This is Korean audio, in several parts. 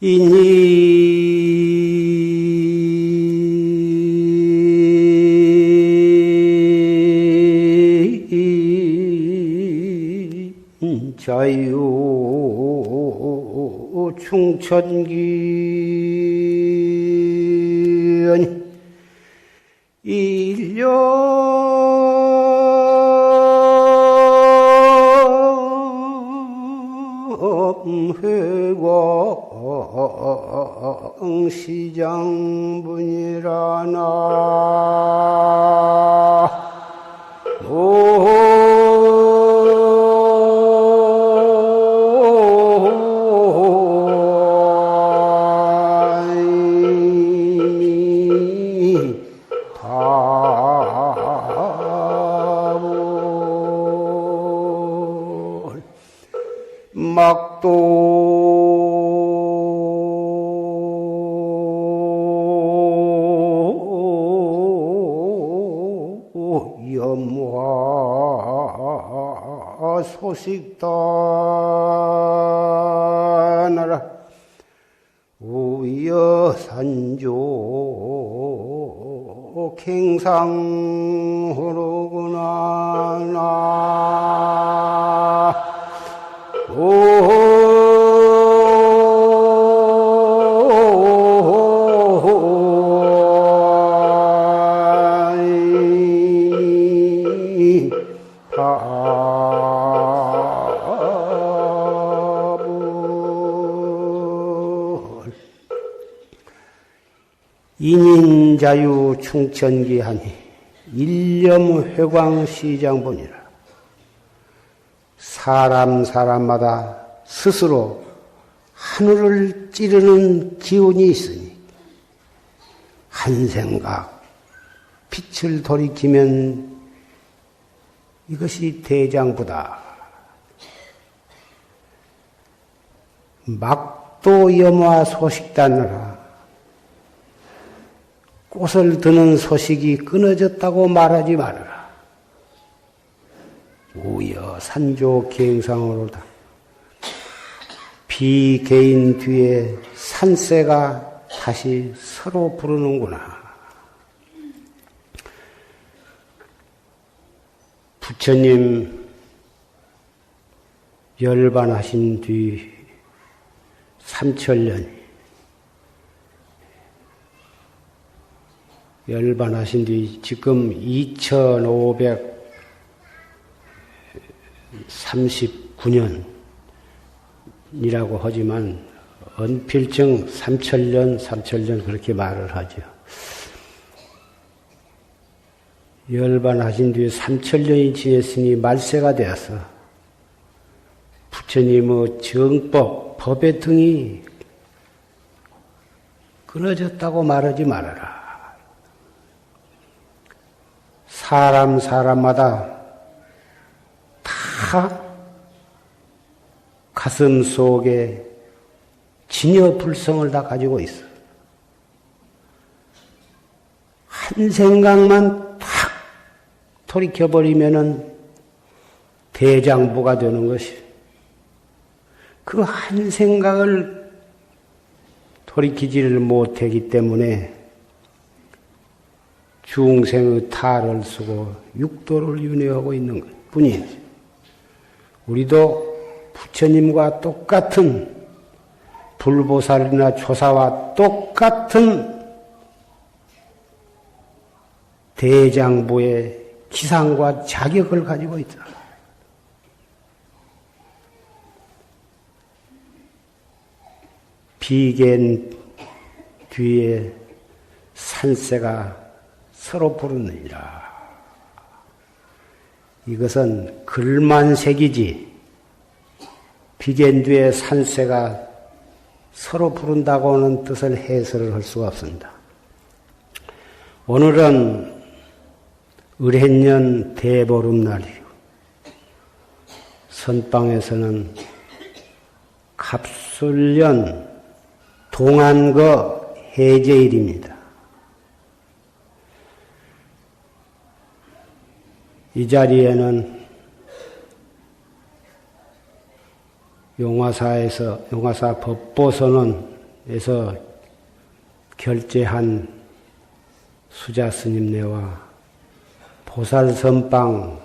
이니 자유 충천기 일념회광 시장분이라나 염화 소식단하라 우여산조 갱상호로구나 나 인인자유 충천기하니 일념회광시장분이라. 사람마다 스스로 하늘을 찌르는 기운이 있으니 한 생각 빛을 돌이키면 이것이 대장부다. 막도 염화 소식단하라. 꽃을 드는 소식이 끊어졌다고 말하지 말아라. 우여 산조 갱상으로다. 비개인 뒤에 산새가 다시 서로 부르는구나. 부처님 열반하신 뒤 3000년 열반하신 뒤 지금 2539년이라고 하지만 언필정 3000년 그렇게 말을 하죠. 열반하신 뒤에 3000년이 지났으니 말세가 되어서 부처님의 정법, 법의 등이 끊어졌다고 말하지 말아라. 사람마다 다 가슴 속에 진여불성을 다 가지고 있어. 한 생각만 탁 돌이켜버리면은 대장부가 되는 것이. 그 한 생각을 돌이키지를 못하기 때문에 중생의 탈을 쓰고 육도를 윤회하고 있는 것 뿐이에요. 우리도 부처님과 똑같은 불보살이나 조사와 똑같은 대장부의 기상과 자격을 가지고 있다. 비견 뒤에 산새가 서로 부르느니라. 이것은 글만 새기지 비견 뒤에 산새가 서로 부른다고 하는 뜻을 해설을 할 수가 없습니다. 오늘은 을해년 대보름날이고 선방에서는 갑술년 동안거 해제일입니다. 이 자리에는 용화사 법보서는 결제한 수자 스님네와 보살선방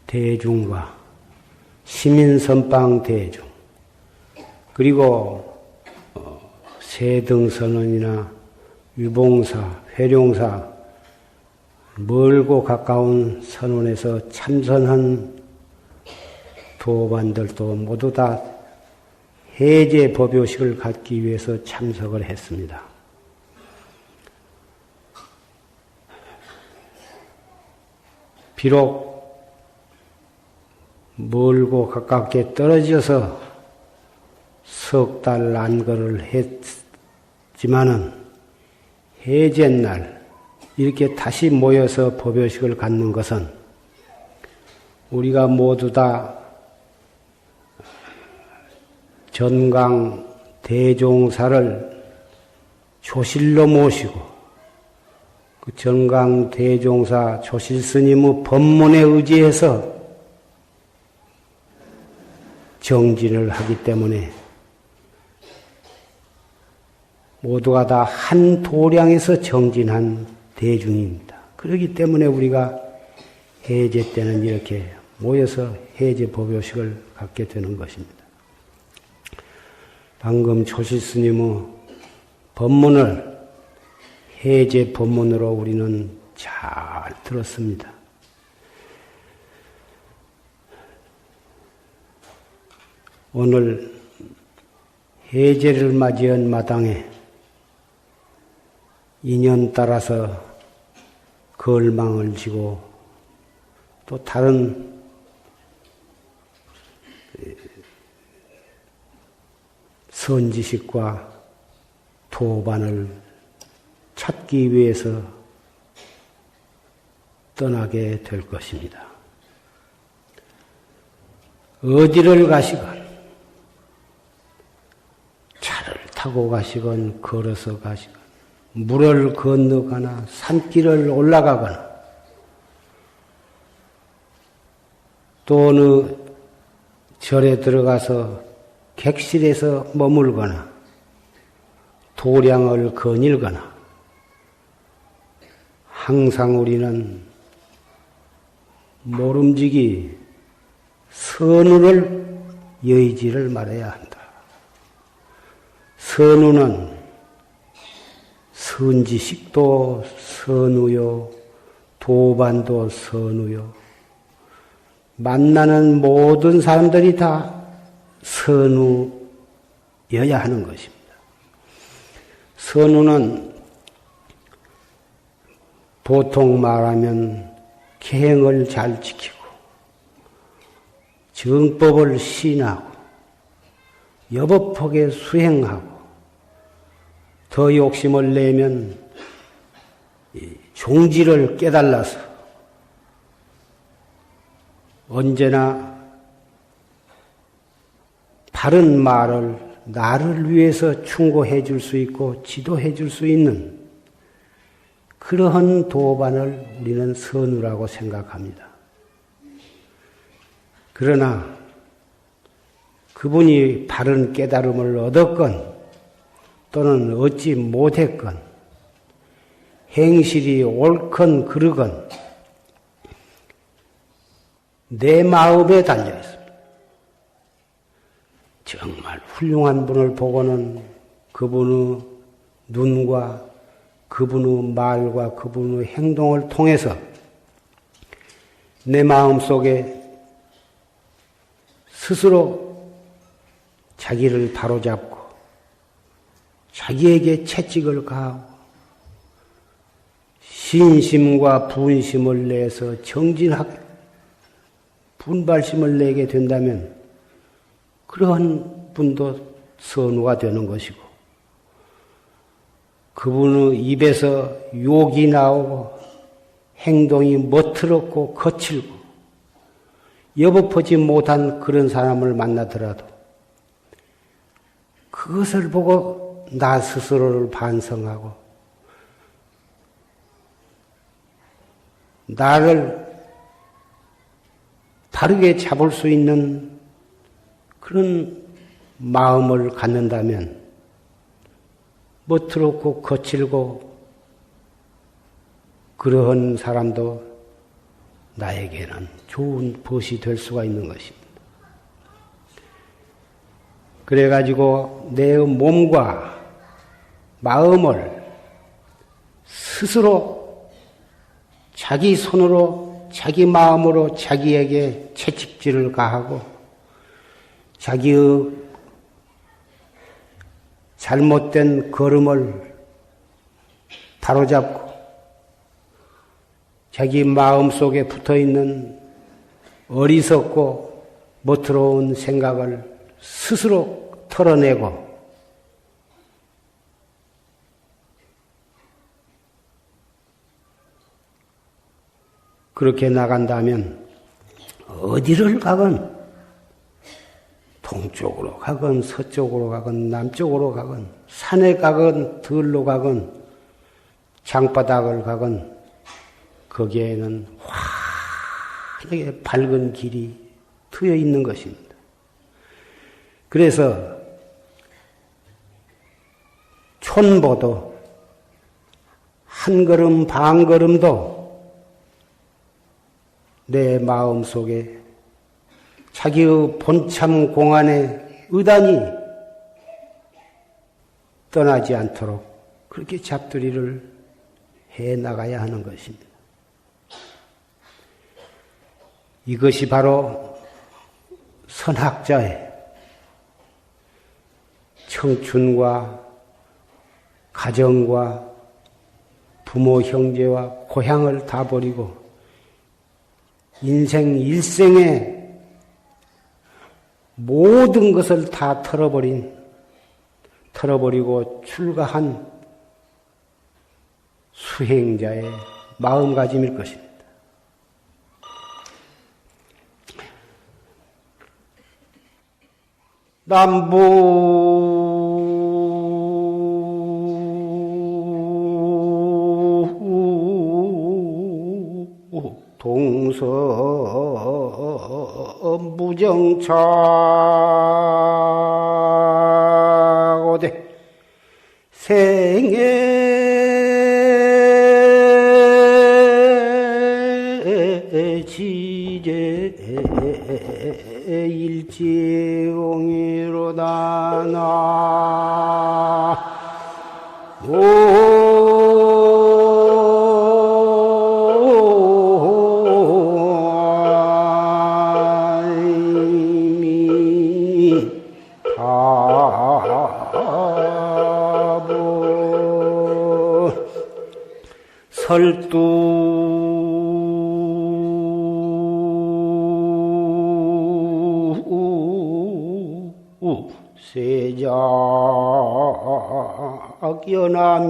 대중과 시민선방 대중, 그리고 세등선원이나 유봉사, 회룡사, 멀고 가까운 선원에서 참선한 도반들도 모두 다 해제 법요식을 갖기 위해서 참석을 했습니다. 비록 멀고 가깝게 떨어져서 석 달 안거를 했지만은 해제날 이렇게 다시 모여서 법요식을 갖는 것은 우리가 모두 다 전강 대종사를 조실로 모시고 그 전강 대종사 조실 스님의 법문에 의지해서 정진을 하기 때문에 모두가 다 한 도량에서 정진한 대중입니다. 그렇기 때문에 우리가 해제 때는 이렇게 모여서 해제 법요식을 갖게 되는 것입니다. 방금 조실 스님의 법문을 해제 법문으로 우리는 잘 들었습니다. 오늘 해제를 맞이한 마당에 인연 따라서 걸망을 지고 또 다른 선지식과 도반을 찾기 위해서 떠나게 될 것입니다. 어디를 가시건 차를 타고 가시건 걸어서 가시건 물을 건너가나 산길을 올라가거나 또 어느 절에 들어가서 객실에서 머물거나 도량을 거닐거나 항상 우리는 모름지기 선우를 여의지를 말해야 한다. 선우는 선지식도 선우요, 도반도 선우요. 만나는 모든 사람들이 다 선우여야 하는 것입니다. 선우는 보통 말하면 계행을 잘 지키고 정법을 시인하고 여법하게 수행하고 더 욕심을 내면 종지를 깨달아서 언제나 바른 말을 나를 위해서 충고해 줄 수 있고 지도해 줄 수 있는 그러한 도반을 우리는 선우라고 생각합니다. 그러나 그분이 바른 깨달음을 얻었건 또는 얻지 못했건 행실이 옳건 그르건 내 마음에 달려 있습니다. 정말 훌륭한 분을 보고는 그분의 눈과 그분의 말과 그분의 행동을 통해서 내 마음 속에 스스로 자기를 바로잡고 자기에게 채찍을 가하고 신심과 분심을 내서 정진하게 분발심을 내게 된다면 그러한 분도 선우가 되는 것이고 그분의 입에서 욕이 나오고 행동이 멋스럽고 거칠고 여법하지 못한 그런 사람을 만나더라도 그것을 보고 나 스스로를 반성하고 나를 바르게 잡을 수 있는 그런 마음을 갖는다면 멋스럽고 거칠고 그러한 사람도 나에게는 좋은 벗이 될 수가 있는 것입니다. 그래가지고 내 몸과 마음을 스스로 자기 손으로 자기 마음으로 자기에게 채찍질을 가하고 자기의 잘못된 걸음을 바로잡고 자기 마음속에 붙어있는 어리석고 멋스러운 생각을 스스로 털어내고 그렇게 나간다면 어디를 가건 동쪽으로 가건 서쪽으로 가건 남쪽으로 가건 산에 가건 들로 가건 장바닥을 가건 거기에는 환하게 밝은 길이 트여 있는 것입니다. 그래서 촌보도 한 걸음 반 걸음도 내 마음속에 자기의 본참 공안의 의단이 떠나지 않도록 그렇게 잡두리를 해 나가야 하는 것입니다. 이것이 바로 선학자의 청춘과 가정과 부모 형제와 고향을 다 버리고 인생 일생에 모든 것을 다 털어버리고 출가한 수행자의 마음가짐일 것입니다. 남부 동서 무정착오대 생애 지제 일지공이로다 나 설두 세작연함이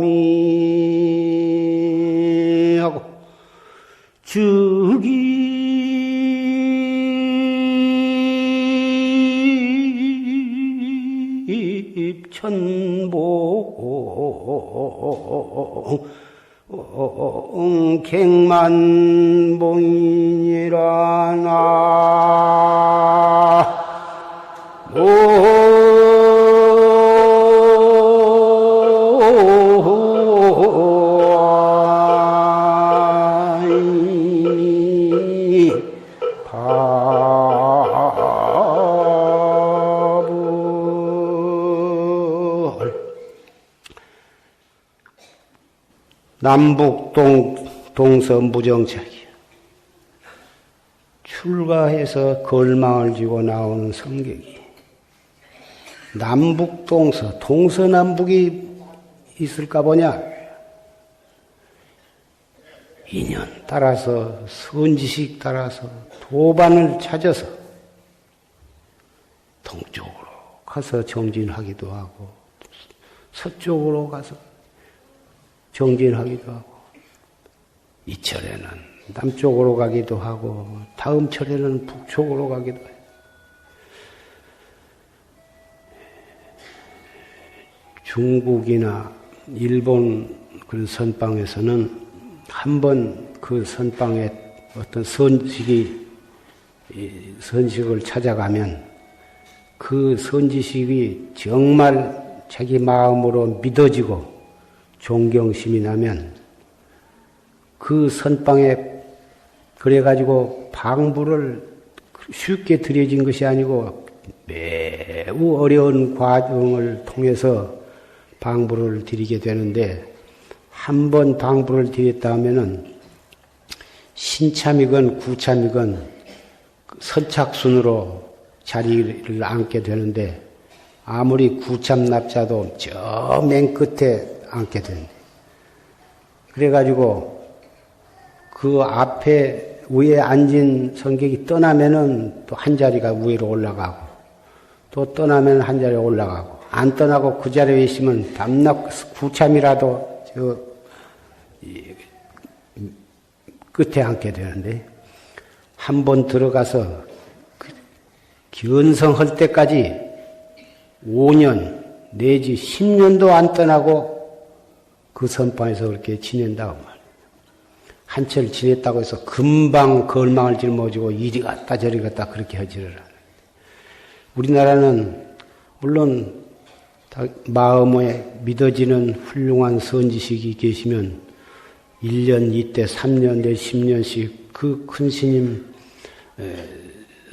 하고 즉입천보 객만봉인이라 나 남북 동서 무정착이야. 출가해서 걸망을 쥐고 나오는 성격이 남북 동서남북이 있을까 보냐? 인연 따라서 선지식 따라서 도반을 찾아서 동쪽으로 가서 정진하기도 하고 서쪽으로 가서 정진하기도 하고 이철에는 남쪽으로 가기도 하고 다음 철에는 북쪽으로 가기도 해요. 중국이나 일본 그 선방에서는 한번 그 선방에 어떤 선식을 찾아가면 그 선지식이 정말 자기 마음으로 믿어지고 존경심이 나면 그 선방에 그래가지고 방부를 쉽게 들여진 것이 아니고 매우 어려운 과정을 통해서 방부를 드리게 되는데 한 번 방부를 드렸다 하면은 신참이건 구참이건 선착순으로 자리를 앉게 되는데 아무리 구참납자도 저 맨 끝에 앉게 되는데 그래가지고 그 앞에 위에 앉은 성객이 떠나면은 또 한 자리가 위로 올라가고 또 떠나면 한 자리에 올라가고 안 떠나고 그 자리에 있으면 밤낮 구참이라도 저 끝에 앉게 되는데 한 번 들어가서 견성할 때까지 5년 내지 10년도 안 떠나고 그 선방에서 그렇게 지낸다고 말이에요. 한철 지냈다고 해서 금방 걸망을 짊어지고 이리 갔다 저리 갔다 그렇게 하지를 않아요. 우리나라는 물론 마음에 믿어지는 훌륭한 선지식이 계시면 1년 이때 3년 내 10년씩 그 큰 스님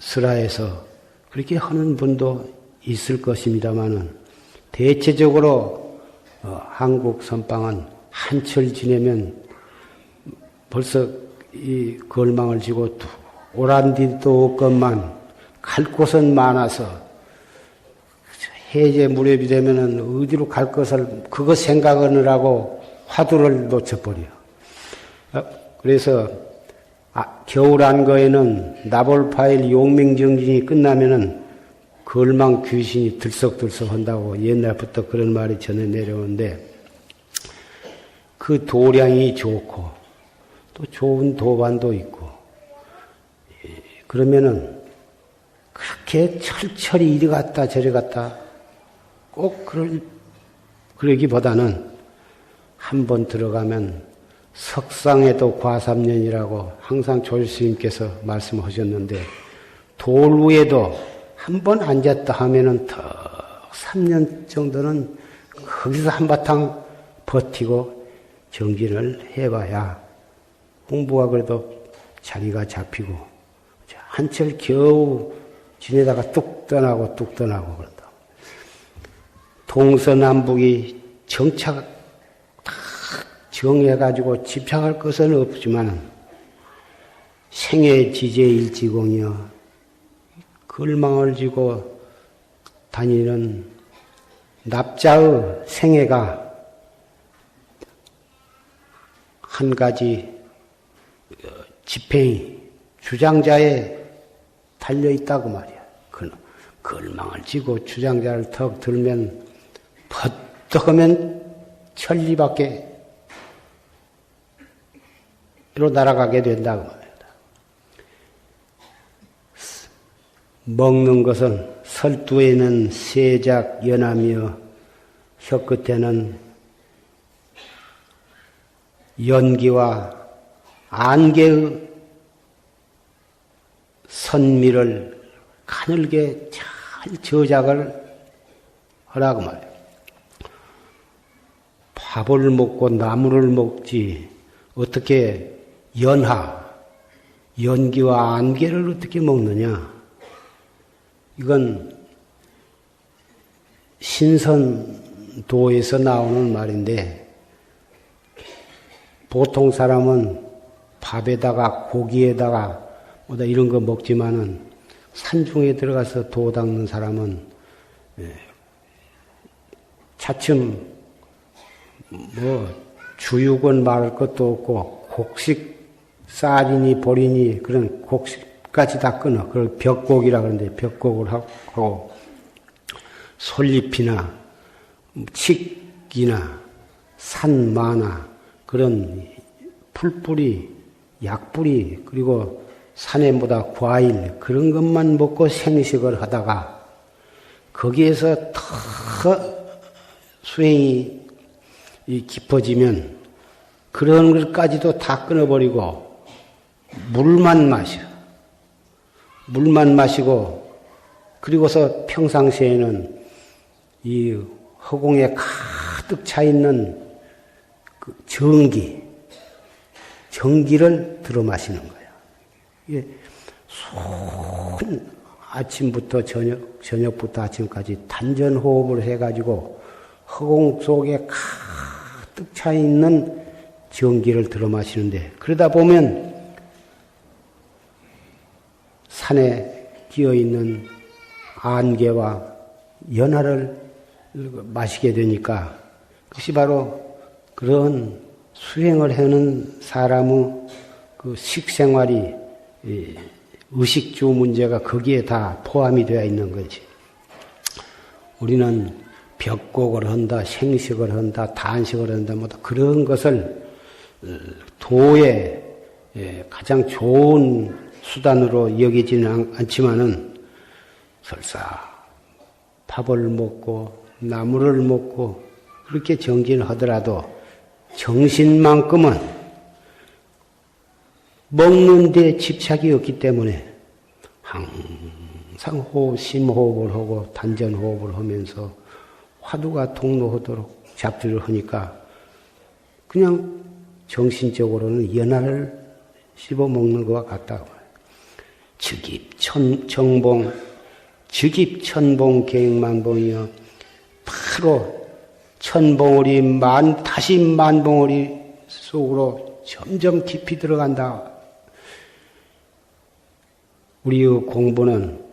슬하에서 그렇게 하는 분도 있을 것입니다마는 대체적으로 한국 선방은 한철 지내면 벌써 이 걸망을 지고 오란 뒤도 없건만 갈 곳은 많아서 해제 무렵이 되면은 어디로 갈 것을 그거 생각하느라고 화두를 놓쳐버려. 그래서 겨울 안거에는 나볼파일 용맹정진이 끝나면은 걸망 귀신이 들썩들썩 한다고 옛날부터 그런 말이 전해 내려오는데 그 도량이 좋고 또 좋은 도반도 있고 그러면은 그렇게 철철이 이리 갔다 저리 갔다 꼭 그러기보다는 한 번 들어가면 석상에도 과삼년이라고 항상 조실스님께서 말씀하셨는데 돌 위에도 한 번 앉았다 하면은 더 3년 정도는 거기서 한바탕 버티고 정진을 해봐야 공부가 그래도 자리가 잡히고 한철 겨우 지내다가 뚝 떠나고 그런다. 동서남북이 정착 다 정해가지고 집착할 것은 없지만 생애 지제일지공이여 걸망을 지고 다니는 납자의 생애가 한 가지 집행이 주장자에 달려있다고 말이야. 걸망을 지고 주장자를 턱 들면 버떡하면 천리 밖에로 날아가게 된다고 말이야. 먹는 것은 설두에는 세작 연하며 혀끝에는 연기와 안개의 선미를 가늘게 잘 저작을 하라고 말이에요. 밥을 먹고 나물을 먹지 어떻게 연기와 안개를 어떻게 먹느냐. 이건 신선도에서 나오는 말인데 보통 사람은 밥에다가 고기에다가 뭐다 이런 거 먹지만은 산중에 들어가서 도 닦는 사람은 차츰 주육은 말할 것도 없고 곡식 쌀이니 보리니 그런 곡식까지 다 끊어. 그걸 벽곡이라 그러는데 벽곡을 하고 솔잎이나 칡이나 산마나 그런 풀뿌리, 약뿌리 그리고 산에보다 과일 그런 것만 먹고 생식을 하다가 거기에서 더 수행이 깊어지면 그런 것까지도 다 끊어버리고 물만 마시고 그리고서 평상시에는 이 허공에 가득 차 있는 그 전기를 들어 마시는 거예요. 이게 아침부터 저녁부터 아침까지 단전 호흡을 해가지고 허공 속에 가득 차 있는 전기를 들어 마시는데, 그러다 보면 산에 끼어 있는 안개와 연화를 마시게 되니까, 그것이 바로 그런 수행을 하는 사람의 그 식생활이, 의식주 문제가 거기에 다 포함이 되어 있는 거지. 우리는 벽곡을 한다, 생식을 한다, 단식을 한다, 뭐 그런 것을 도의 가장 좋은 수단으로 여기지는 않지만은, 설사 밥을 먹고 나물을 먹고 그렇게 정진을 하더라도 정신만큼은 먹는 데 집착이 없기 때문에 항상 심호흡을 하고 단전호흡을 하면서 화두가 통로하도록 잡두를 하니까 그냥 정신적으로는 연화를 씹어먹는 것과 같다고 말해요. 즉입천봉 객만봉이여, 바로 천봉우리 다시 만봉우리 속으로 점점 깊이 들어간다. 우리의 공부는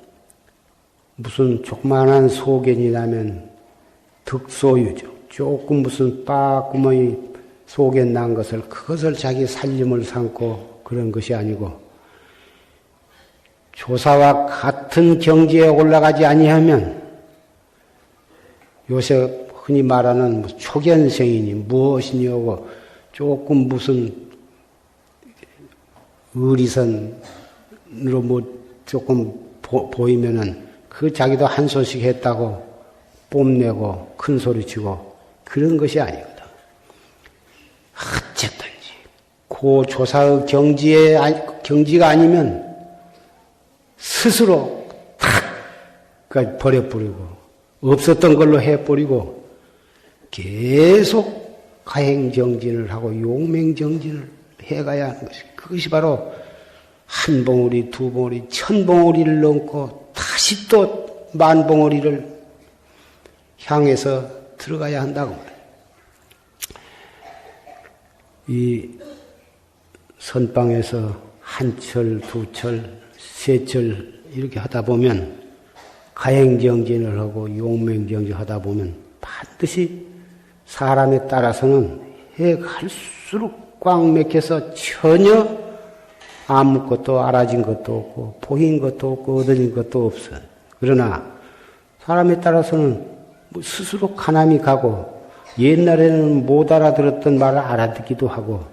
무슨 조그만한 소견이 나면 득소유죠. 조금 무슨 빠구멍이 소견 난 것을, 그것을 자기 살림을 삼고 그런 것이 아니고, 조사와 같은 경지에 올라가지 아니하면, 요새 흔히 말하는 초견생이니 무엇이냐고 조금 무슨 의리선으로 뭐 조금 보이면은 그 자기도 한 소식 했다고 뽐내고 큰 소리 치고 그런 것이 아니거든. 어쨌든지 그 조사의 경지가 아니면 스스로 탁 버려버리고 없었던 걸로 해버리고 계속 가행정진을 하고 용맹정진을 해가야 하는 것이, 그것이 바로 한 봉우리, 두 봉우리, 천 봉우리를 넘고 다시 또 만 봉우리를 향해서 들어가야 한다고 말해요. 이 선방에서 한 철, 두 철, 세 철 이렇게 하다 보면, 가행정진을 하고 용맹정진을 하다 보면 반드시 사람에 따라서는 해갈수록 꽉 막혀서 전혀 아무것도 알아진 것도 없고 보인 것도 없고 얻어진 것도 없어. 그러나 사람에 따라서는 뭐 스스로 가남이 가고, 옛날에는 못 알아들었던 말을 알아듣기도 하고,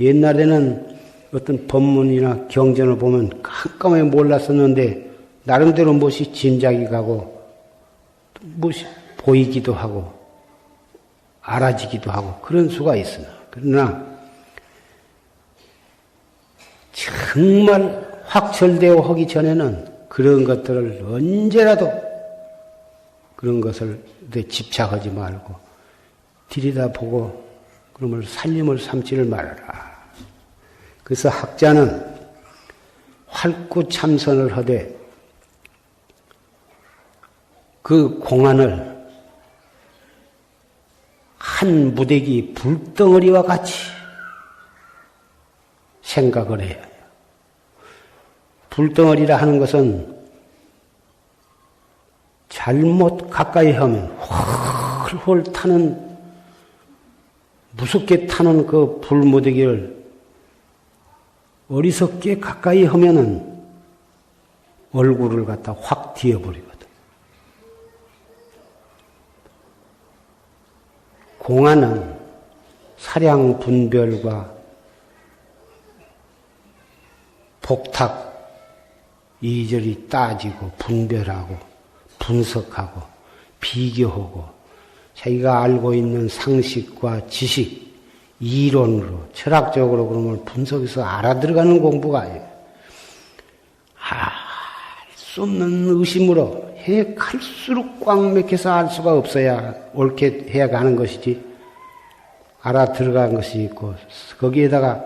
옛날에는 어떤 법문이나 경전을 보면 깜깜하게 몰랐었는데 나름대로 무엇이 짐작이 가고 무엇이 보이기도 하고 알아지기도 하고 그런 수가 있으나, 그러나 정말 확철되어 하기 전에는 그런 것들을 언제라도 그런 것을 집착하지 말고 들여다보고 그러면 살림을 삼지를 말아라. 그래서 학자는 활구참선을 하되 그 공안을 한 무대기 불덩어리와 같이 생각을 해야 해요. 불덩어리라 하는 것은 잘못 가까이 하면 훨훨 타는, 무섭게 타는 그 불무더기를 어리석게 가까이 하면은 얼굴을 갖다 확 뒤어버리거든. 공안은 사량 분별과 복탁 이리저리 따지고 분별하고 분석하고 비교하고 자기가 알고 있는 상식과 지식, 이론으로 철학적으로 그러면 분석해서 알아들어가는 공부가 아니에요. 알 수 없는 의심으로 해 갈수록 꽉 맥혀서 알 수가 없어야 옳게 해야 하는 것이지, 알아 들어간 것이 있고 거기에다가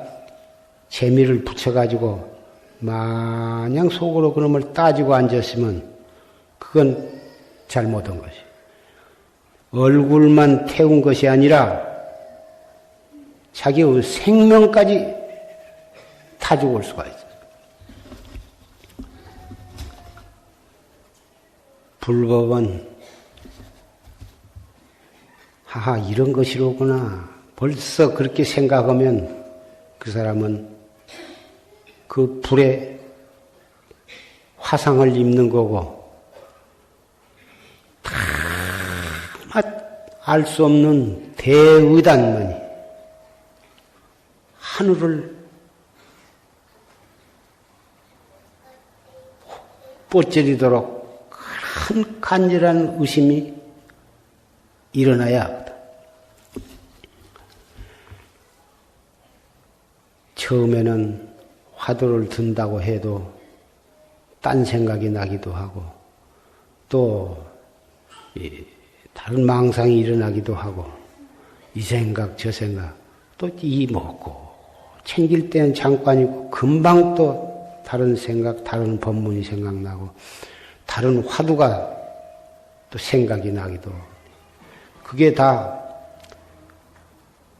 재미를 붙여가지고 마냥 속으로 그놈을 따지고 앉았으면 그건 잘못한 것이. 얼굴만 태운 것이 아니라 자기의 생명까지 타 죽을 수가 있어. 불법은 하하 이런 것이로구나 벌써 그렇게 생각하면 그 사람은 그 불에 화상을 입는 거고 다 알 수 없는 대의단문이 하늘을 뻗저리도록 큰 간절한 의심이 일어나야 합니다. 처음에는 화두를 든다고 해도 딴 생각이 나기도 하고 또 다른 망상이 일어나기도 하고 이 생각 저 생각 또 이 먹고 챙길 때는 잠깐이고 금방 또 다른 생각 다른 법문이 생각나고 다른 화두가 또 생각이 나기도 하고 그게 다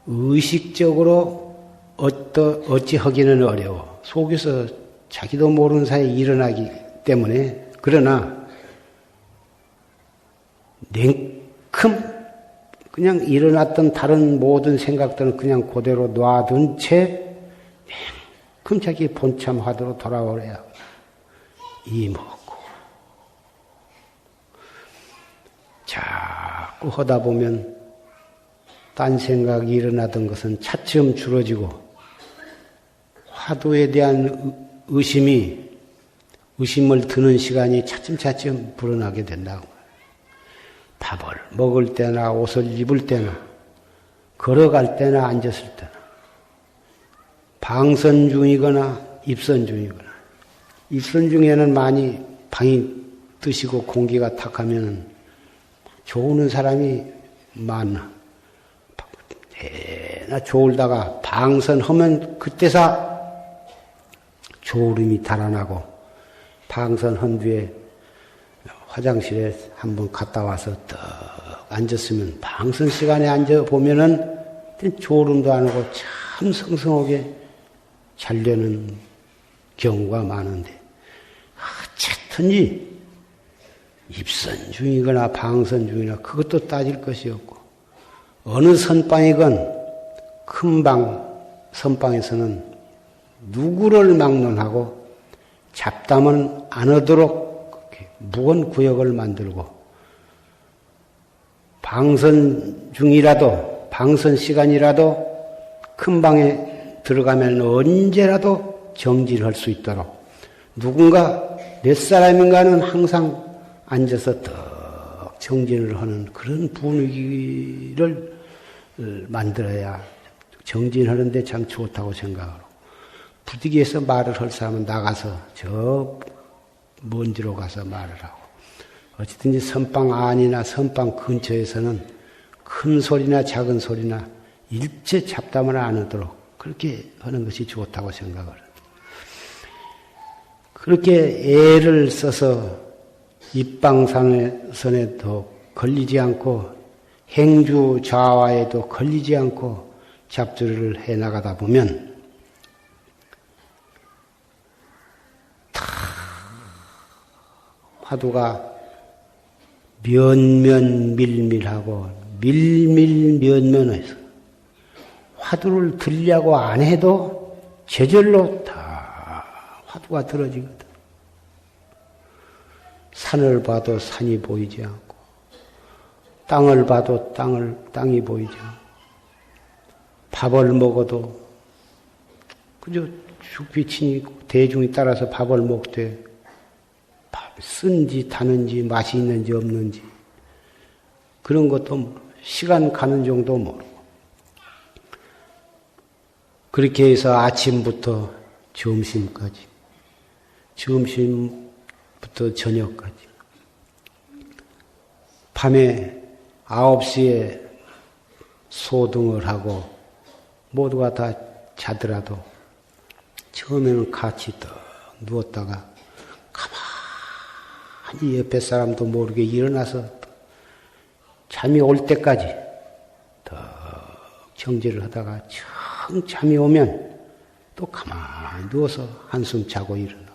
의식적으로 어찌 하기는 어려워. 속에서 자기도 모르는 사이에 일어나기 때문에. 그러나 냉큼 그냥 일어났던 다른 모든 생각들은 그냥 그대로 놔둔 채 냉큼 자기 본참 화두로 돌아오래야 이 먹고 자꾸 하다 보면 딴 생각이 일어나던 것은 차츰 줄어지고 화두에 대한 의심을 드는 시간이 차츰차츰 불어나게 된다고. 밥을 먹을 때나 옷을 입을 때나 걸어갈 때나 앉았을 때나 방선 중이거나 입선 중이거나 입선 중에는 많이 방이 뜨시고 공기가 탁하면 좋은 사람이 많아. 대나 졸다가 방선하면 그때서 졸음이 달아나고 방선한 뒤에 화장실에 한번 갔다 와서 떡 앉았으면 방선 시간에 앉아보면은 졸음도 안 오고 참 성성하게 자려는 경우가 많은데 어쨌든지 입선 중이거나 방선 중이나 그것도 따질 것이 없고 어느 선방이건 큰 방 선방에서는 누구를 막론하고 잡담은 안 하도록 무언 구역을 만들고 방선 중이라도 방선 시간이라도 큰 방에 들어가면 언제라도 정진할 수 있도록 누군가 몇 사람인가는 항상 앉아서 더 정진을 하는 그런 분위기를 만들어야 정진하는데 참 좋다고 생각하고 부득이해서 말을 할 사람은 나가서 저 먼지로 가서 말을 하고 어쨌든지 선방 안이나 선방 근처에서는 큰 소리나 작은 소리나 일체 잡담을 안 하도록 그렇게 하는 것이 좋다고 생각을 합니다. 그렇게 애를 써서 입방선에도 걸리지 않고 행주 좌와에도 걸리지 않고 잡주를 해나가다 보면 화두가 면면밀밀하고 밀밀면면해서 화두를 들려고 안 해도 저절로 다 화두가 들어지거든. 산을 봐도 산이 보이지 않고 땅을 봐도 땅이 보이지 않고 밥을 먹어도 그저 죽비치니 대중이 따라서 밥을 먹되 쓴지 타는지 맛이 있는지 없는지 그런 것도 시간 가는 정도 모르고 그렇게 해서 아침부터 점심까지 점심부터 아침부터 저녁까지. 밤에 9시에 소등을 하고 모두가 다 자더라도 처음에는 같이 떡 누웠다가 가만히 옆에 사람도 모르게 일어나서 잠이 올 때까지 더 정지를 하다가 청 잠이 오면 또 가만히 누워서 한숨 자고 일어나고.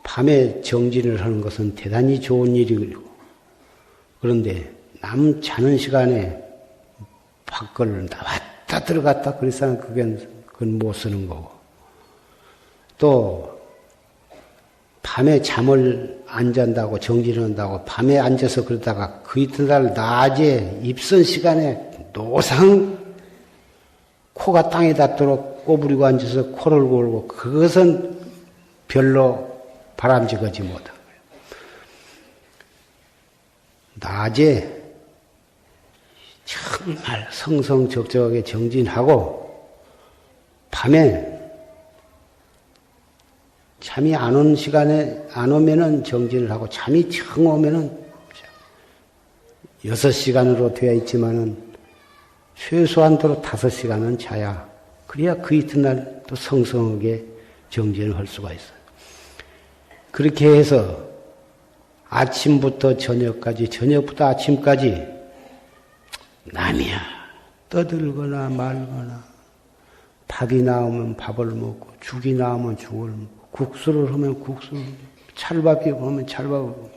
밤에 정진을 하는 것은 대단히 좋은 일이고, 그런데 남 자는 시간에 밖을 나왔다 들어갔다 그래서 그건 못 쓰는 거고, 또 밤에 잠을 안 잔다고 정진을 한다고 밤에 앉아서 그러다가 그 이튿날 낮에 입선 시간에 노상 코가 땅에 닿도록 꼬부리고 앉아서 코를 골고, 그것은 별로 바람직하지 못한 거예요. 낮에 정말 성성적적하게 정진하고, 밤에 잠이 안 온 시간에 안 오면은 정진을 하고, 잠이 청 오면은 6시간으로 되어 있지만은 최소한도로 5시간은 자야, 그래야 그 이튿날 또 성성하게 정진을 할 수가 있어요. 그렇게 해서 아침부터 저녁까지, 저녁부터 아침까지 남이야 떠들거나 말거나, 밥이 나오면 밥을 먹고, 죽이 나오면 죽을 먹고, 국수를 하면 국수를, 찰밥이 오면 찰밥을 먹고,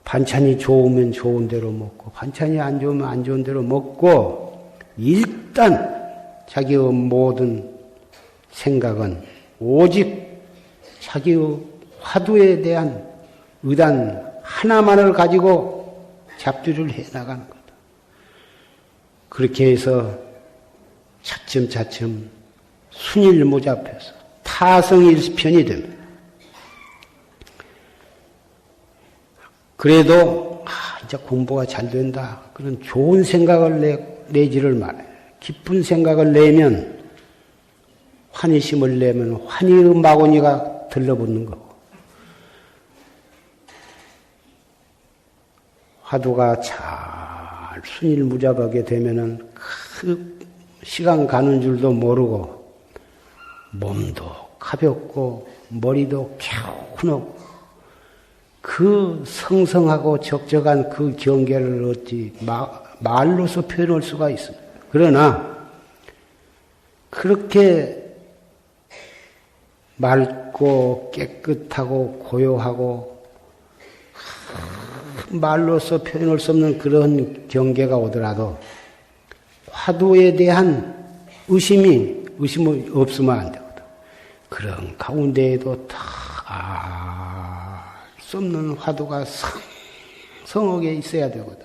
반찬이 좋으면 좋은 대로 먹고, 반찬이 안 좋으면 안 좋은 대로 먹고, 일단 자기의 모든 생각은 오직 자기의 화두에 대한 의단 하나만을 가지고 잡두를 해 나가는 거다. 그렇게 해서 차츰차츰 순일무잡해서 타성일편이 됩니다. 그래도 이제 공부가 잘 된다, 그런 좋은 생각을 내지를 말아요. 기쁜 생각을 내면, 환희심을 내면 환희의 마구니가 들러붙는 거고, 화두가 잘 순일무잡하게 되면은 그 시간 가는 줄도 모르고, 몸도 가볍고 머리도 개운하고, 그 성성하고 적적한 그 경계를 어찌 말로서 표현할 수가 있습니다. 그러나 그렇게 맑고 깨끗하고 고요하고 말로서 표현할 수 없는 그런 경계가 오더라도 화두에 대한 의심이 없으면 안 되거든. 그런 가운데에도 다 알 수 없는 화두가 성성하게 있어야 되거든.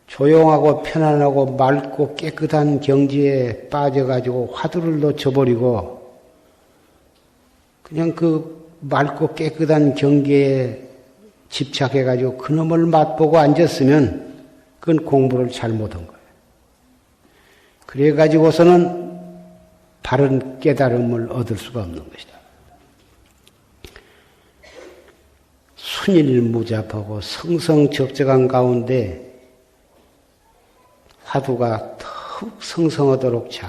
조용하고 편안하고 맑고 깨끗한 경지에 빠져가지고 화두를 놓쳐버리고, 그냥 그 맑고 깨끗한 경계에 집착해가지고 그놈을 맛보고 앉았으면 그건 공부를 잘못한 거예요. 그래가지고서는 바른 깨달음을 얻을 수가 없는 것이다. 순일무잡하고 성성적적한 가운데 화두가 더욱 성성하도록 잘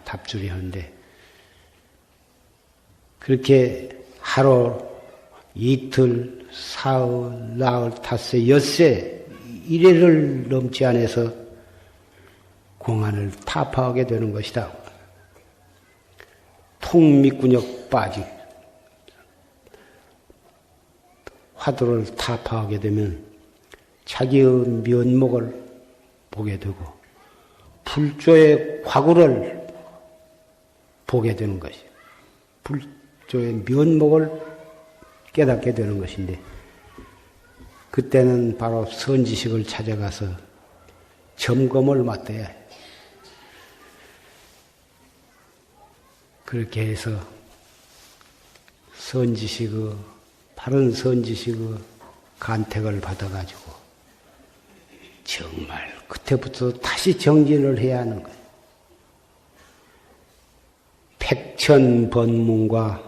답줄이 하는데, 그렇게 하루, 이틀, 사흘, 나흘, 닷새, 엿새, 일회를 넘지 않아서 공안을 타파하게 되는 것이다. 통미군역 빠지. 화두를 타파하게 되면 자기의 면목을 보게 되고, 불조의 과구를 보게 되는 것이에요. 불조의 면목을 깨닫게 되는 것인데, 그때는 바로 선지식을 찾아가서 점검을 맡아야 해요. 그렇게 해서 바른 선지식의 간택을 받아가지고 정말 그때부터 다시 정진을 해야 하는 거예요. 비천번문과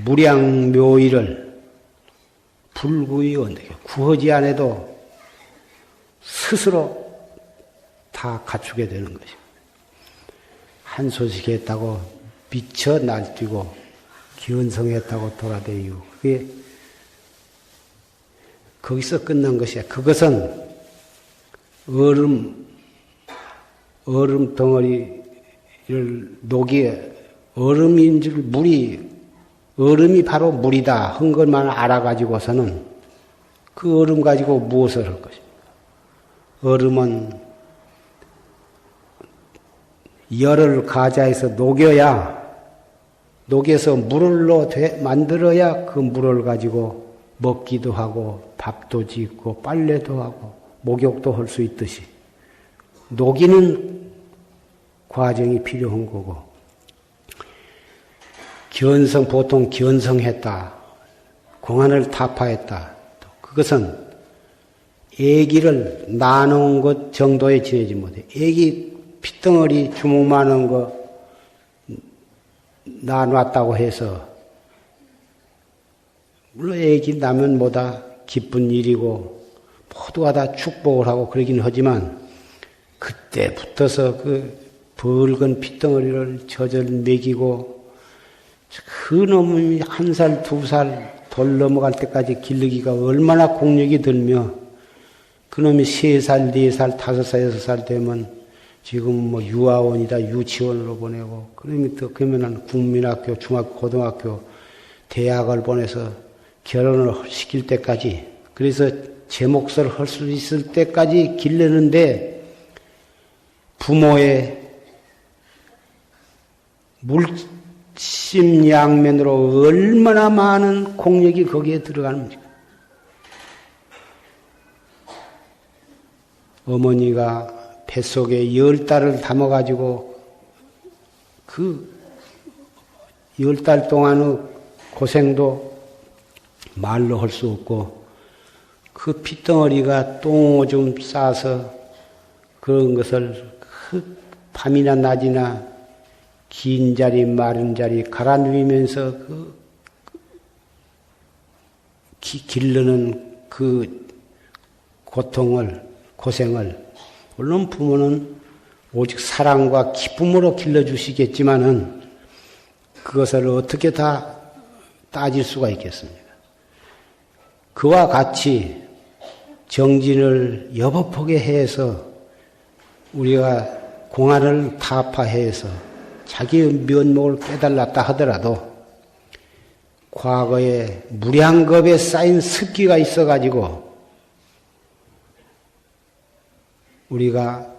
무량묘의를 불구히 구하지 않아도 스스로 다 갖추게 되는 것입니다. 한 소식 했다고 미쳐 날뛰고 기원성했다고 돌아다니고 그게 거기서 끝난 것이야. 그것은 얼음 덩어리를 녹이에 얼음인 줄 얼음이 바로 물이다 한 것만 알아가지고서는 그 얼음 가지고 무엇을 할 것입니까? 얼음은 열을 가자해서 녹여서 물로 만들어야 그 물을 가지고 먹기도 하고 밥도 짓고 빨래도 하고 목욕도 할 수 있듯이 녹이는 과정이 필요한 거고 보통 견성했다 공안을 타파했다 그것은 애기를 나눈 것 정도에 지내지 못해. 애기 핏덩어리 주먹만한 거 나눴다고 해서 물론 애기 나면 뭐다 기쁜 일이고 모두가 다 축복을 하고 그러긴 하지만 그때부터서 그 붉은 핏덩어리를 젖을 먹이고 그 놈이 1살, 2살 돌 넘어갈 때까지 기르기가 얼마나 공력이 들며 그놈이 3살, 4살, 5살, 6살 되면 지금 뭐 유아원이다 유치원으로 보내고 그러면은 국민학교, 중학교, 고등학교, 대학을 보내서 결혼을 시킬 때까지 그래서 제 몫을 할 수 있을 때까지 기르는데 부모의 물심양면으로 얼마나 많은 공력이 거기에 들어가는지. 어머니가 뱃속에 10달을 담아가지고 그 10달 동안의 고생도 말로 할 수 없고 그 핏덩어리가 똥오줌 싸서 그런 것을 그 밤이나 낮이나 긴 자리 마른 자리 갈아 누이면서 기르는 그 고생을 물론 부모는 오직 사랑과 기쁨으로 길러주시겠지만은 그것을 어떻게 다 따질 수가 있겠습니까? 그와 같이 정진을 여법하게 해서 우리가 공안을 타파해서 자기의 면목을 깨달았다 하더라도 과거에 무량겁에 쌓인 습기가 있어가지고 우리가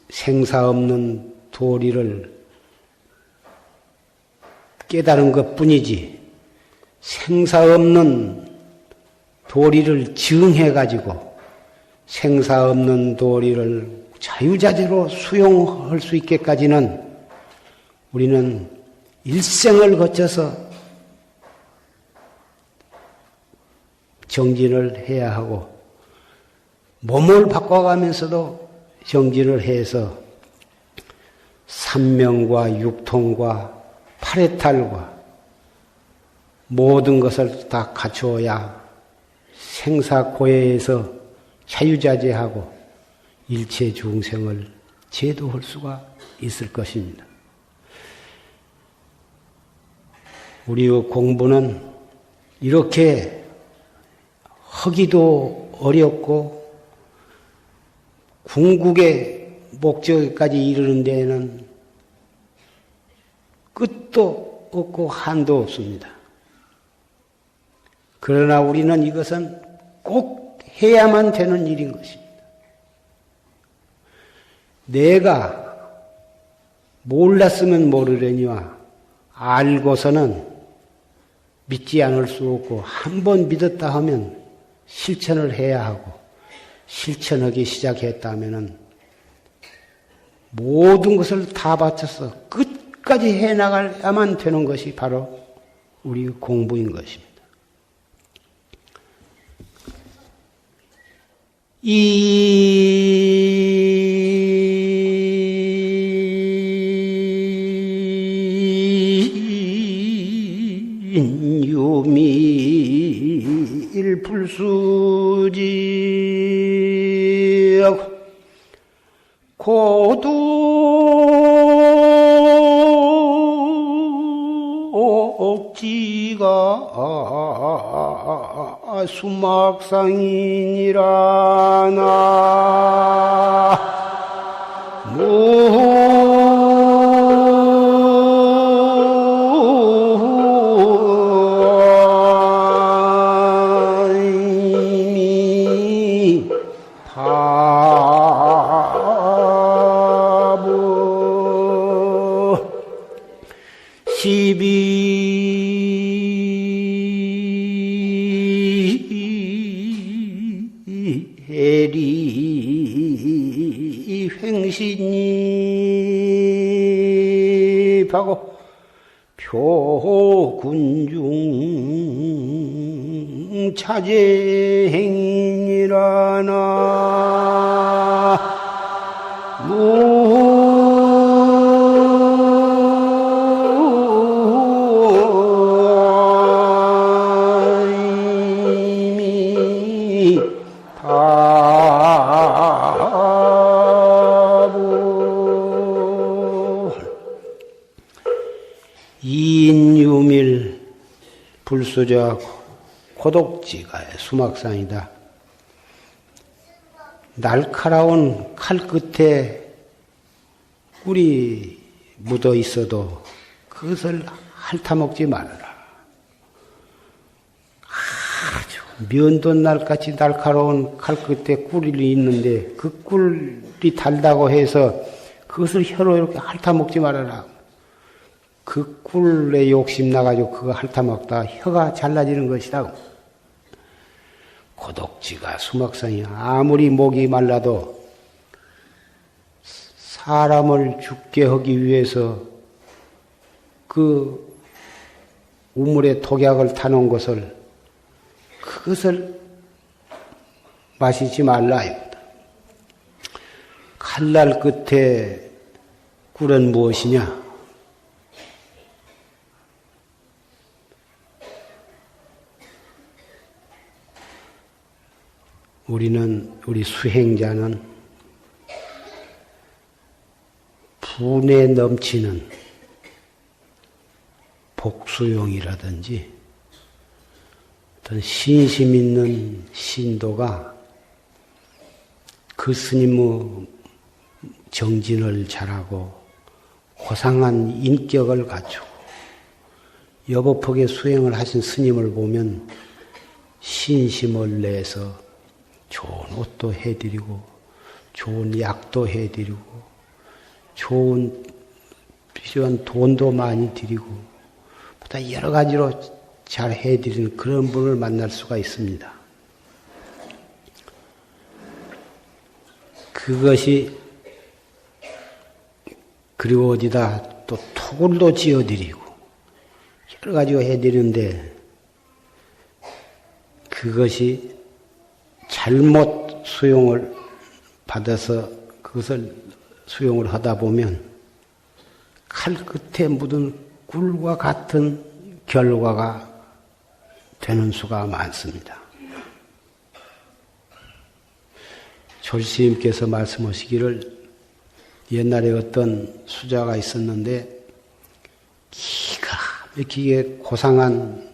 생사 없는 도리를 깨달은 것 뿐이지 생사 없는 도리를 증해가지고 생사 없는 도리를 자유자재로 수용할 수 있게까지는 우리는 일생을 거쳐서 정진을 해야 하고 몸을 바꿔가면서도 정진을 해서 삼명과 육통과 팔해탈과 모든 것을 다 갖추어야 생사고해에서 자유자재하고 일체 중생을 제도할 수가 있을 것입니다. 우리의 공부는 이렇게 하기도 어렵고 궁극의 목적까지 이르는 데에는 끝도 없고 한도 없습니다. 그러나 우리는 이것은 꼭 해야만 되는 일인 것입니다. 내가 몰랐으면 모르려니와 알고서는 믿지 않을 수 없고 한 번 믿었다 하면 실천을 해야 하고 실천하기 시작했다면은 모든 것을 다 바쳐서 끝까지 해나가야만 되는 것이 바로 우리 공부인 것입니다. 이 인유미 일불수지 고독지가 수막상이니라 나무 해리 횡신입하고 표군중 차제행이니라 나무 인유밀 불수저 고독지가 수막상이다. 날카로운 칼 끝에 꿀이 묻어 있어도 그것을 핥아먹지 말아라. 아주 면돈 날같이 날카로운 칼 끝에 꿀이 있는데 그 꿀이 달다고 해서 그것을 혀로 이렇게 핥아먹지 말아라. 그 꿀에 욕심 나가지고 그거 핥아먹다가 혀가 잘라지는 것이다. 고독지가 수막상이야. 아무리 목이 말라도 사람을 죽게 하기 위해서 그 우물에 독약을 타놓은 것을 그것을 마시지 말라요. 칼날 끝에 꿀은 무엇이냐? 우리 수행자는 분에 넘치는 복수용이라든지 어떤 신심 있는 신도가 그 스님의 정진을 잘하고 고상한 인격을 갖추고 여법하게 수행을 하신 스님을 보면 신심을 내서 좋은 옷도 해드리고 좋은 약도 해드리고 좋은 필요한 돈도 많이 드리고 보다 여러 가지로 잘 해드리는 그런 분을 만날 수가 있습니다. 그것이 그리고 어디다 또 토굴도 지어드리고 여러 가지로 해드리는데 그것이 잘못 수용을 받아서 그것을 수용을 하다 보면 칼 끝에 묻은 꿀과 같은 결과가 되는 수가 많습니다. 조실스님께서 말씀하시기를 옛날에 어떤 수자가 있었는데 기가 막히게 고상한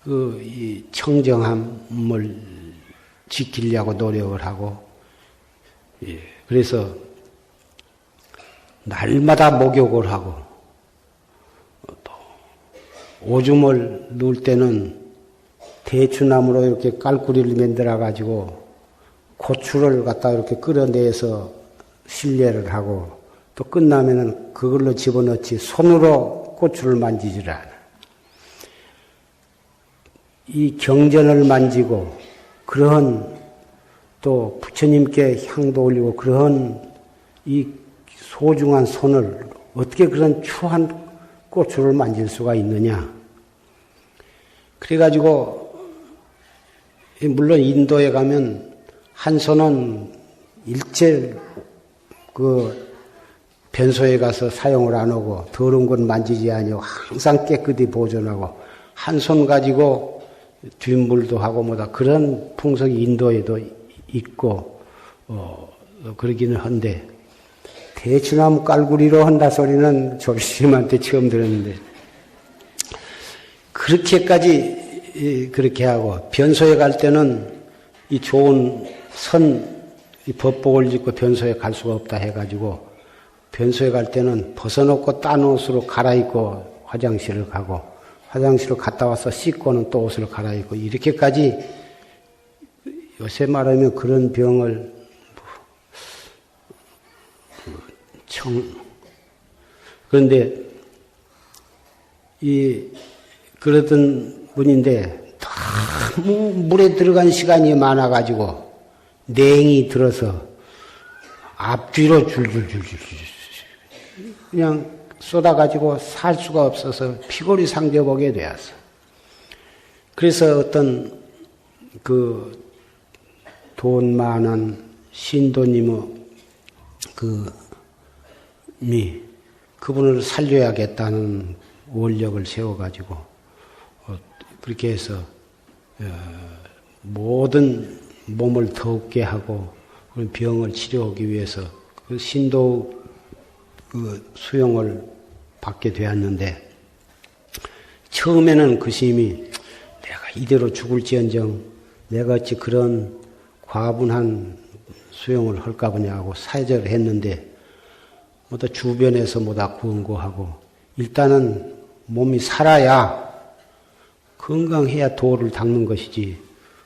이 청정함을 지키려고 노력을 하고, 그래서 날마다 목욕을 하고, 또 오줌을 누울 때는 대추나무로 이렇게 깔구리를 만들어 가지고 고추를 갖다 이렇게 끌어내서 실례를 하고, 또 끝나면은 그걸로 집어넣지 손으로 고추를 만지질 않아. 이 경전을 만지고 그러한 또 부처님께 향도 올리고 그러한 이 소중한 손을 어떻게 그런 추한 고추를 만질 수가 있느냐. 그래가지고 물론 인도에 가면 한 손은 일체 그 변소에 가서 사용을 안 하고 더러운 건 만지지 아니하고 항상 깨끗이 보존하고 한 손 가지고 뒷물도 하고 뭐다 그런 풍속이 인도에도 있고 그러기는 한데 대추나무 깔구리로 한다 소리는 조실스님한테 처음 들었는데 그렇게까지 그렇게 하고 변소에 갈 때는 이 좋은 이 법복을 입고 변소에 갈 수가 없다 해가지고 변소에 갈 때는 벗어놓고 딴 옷으로 갈아입고 화장실을 가고 화장실을 갔다 와서 씻고는 또 옷을 갈아입고 이렇게까지 요새 말하면 그런 병을 그런데 그러던 분인데 너무 물에 들어간 시간이 많아가지고 냉이 들어서 앞뒤로 줄줄줄줄 그냥 쏟아가지고 살 수가 없어서 피골이 상겨보게 되었어. 그래서 어떤 돈 많은 신도님의 그분을 살려야겠다는 원력을 세워가지고 그렇게 해서 모든 몸을 더욱게 하고 그런 병을 치료하기 위해서 그 신도 수용을 받게 되었는데 처음에는 그 스님이 내가 이대로 죽을지언정 내가 어찌 그런 과분한 수용을 할까 보냐고 사절을 했는데 뭐다 주변에서 뭐다 권고하고 일단은 몸이 살아야 건강해야 도를 닦는 것이지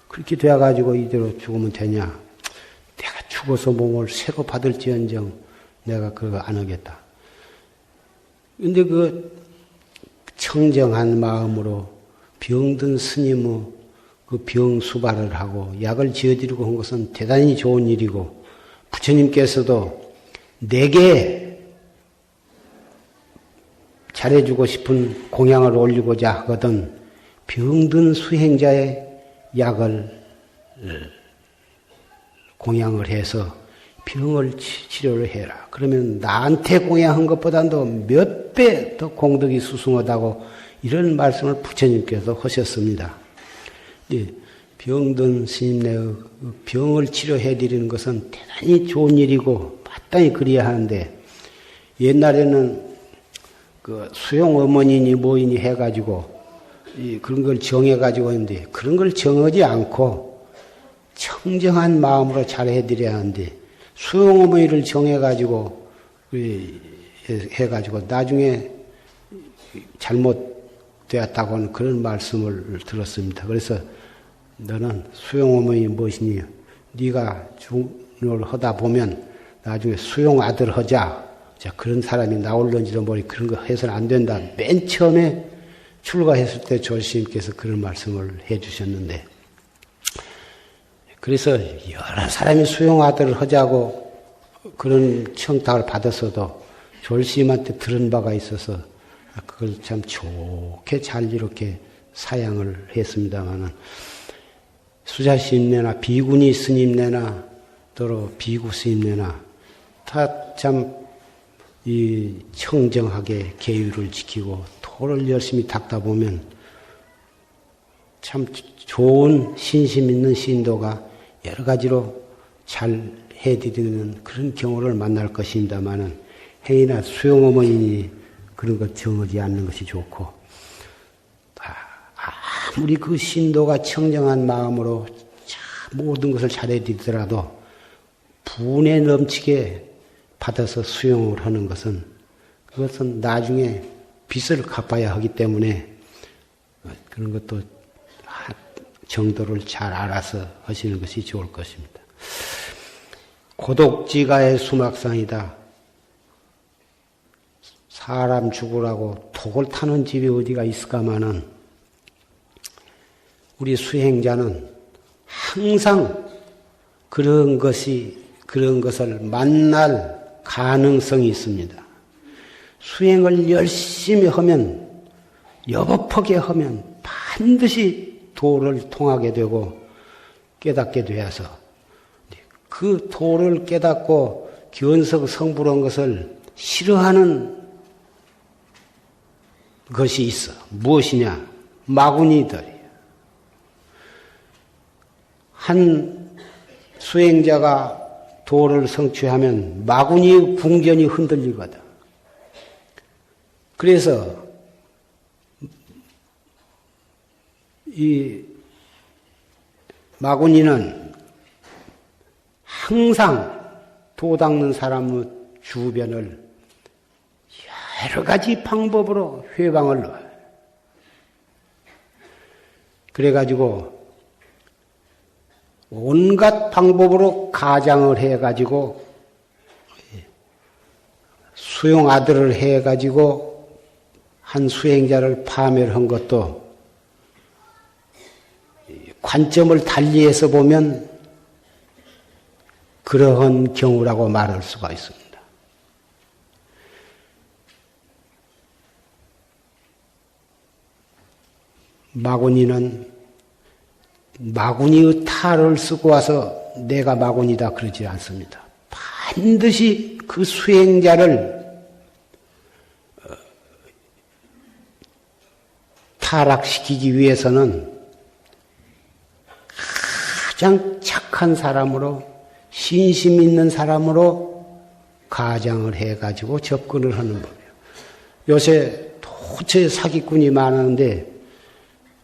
그렇게 되어가지고 이대로 죽으면 되냐 내가 죽어서 몸을 새로 받을지언정 내가 그거 안 하겠다. 근데 그 청정한 마음으로 병든 스님의 그 병 수발을 하고 약을 지어드리고 한 것은 대단히 좋은 일이고 부처님께서도 내게 잘해주고 싶은 공양을 올리고자 하거든 병든 수행자의 약을 공양을 해서 병을 치료를 해라. 그러면 나한테 공양한 것보다도 몇 배 더 공덕이 수승하다고 이런 말씀을 부처님께서 하셨습니다. 병든 스님네의 병을 치료해 드리는 것은 대단히 좋은 일이고 마땅히 그래야 하는데 옛날에는 그 수용 어머니니 뭐이니 해가지고 그런 걸 정해가지고 했는데 그런 걸 정하지 않고 청정한 마음으로 잘해 드려야 하는데 수용 어머니를 정해가지고 해가지고 나중에 잘못되었다고 하는 그런 말씀을 들었습니다. 그래서 너는 수용 어머니 무엇이니 네가 중을 하다 보면 나중에 수용 아들 하자. 자, 그런 사람이 나올런지도 모르니 그런 거 해서는 안 된다. 맨 처음에 출가했을 때 조실스님께서 그런 말씀을 해 주셨는데 그래서 여러 사람이 수용 아들을 하자고 그런 청탁을 받았어도 조실스님한테 들은 바가 있어서 그걸 참 좋게 잘 이렇게 사양을 했습니다마는 수자스님네나 비구니 스님네나 또로 비구 스님네나 다 참 이 청정하게 계율을 지키고 도를 열심히 닦다 보면 참 좋은 신심 있는 신도가 여러 가지로 잘 해드리는 그런 경우를 만날 것입니다마는 행이나 수용어머니 그런 것 정하지 않는 것이 좋고 아무리 그 신도가 청정한 마음으로 모든 것을 잘해드리더라도 분에 넘치게 받아서 수용을 하는 것은 그것은 나중에 빚을 갚아야 하기 때문에 그런 것도 정도를 잘 알아서 하시는 것이 좋을 것입니다. 고독지가의 수막상이다. 사람 죽으라고 독을 타는 집이 어디가 있을까마는 우리 수행자는 항상 그런 것을 만날 가능성이 있습니다. 수행을 열심히 하면, 여법하게 하면 반드시 도를 통하게 되고 깨닫게 되어서 그 도를 깨닫고 견석 성불한 것을 싫어하는 것이 있어. 무엇이냐? 마구니들이에요. 한 수행자가 도를 성취하면 마구니의 궁전이 흔들리거든. 그래서 이 마구니는 항상 도 닦는 사람의 주변을 여러 가지 방법으로 회방을 넣어요. 그래가지고 온갖 방법으로 가장을 해가지고 수용아들을 해가지고 한 수행자를 파멸한 것도 관점을 달리해서 보면 그러한 경우라고 말할 수가 있습니다. 마구니는 마구니의 탈을 쓰고 와서 내가 마구니다 그러지 않습니다. 반드시 그 수행자를 타락시키기 위해서는 가장 착한 사람으로 신심 있는 사람으로 가장을 해가지고 접근을 하는 법이에요. 요새 도처에 사기꾼이 많은데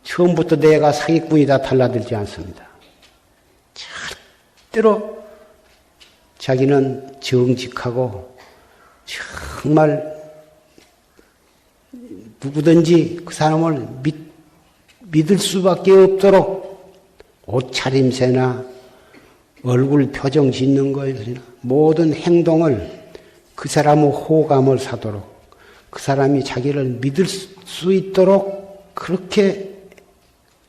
처음부터 내가 사기꾼이다 달라들지 않습니다. 절대로 자기는 정직하고 정말 누구든지 그 사람을 믿을 수밖에 없도록 옷차림새나 얼굴 표정 짓는 거에서나 모든 행동을 그 사람의 호감을 사도록 그 사람이 자기를 믿을 수 있도록 그렇게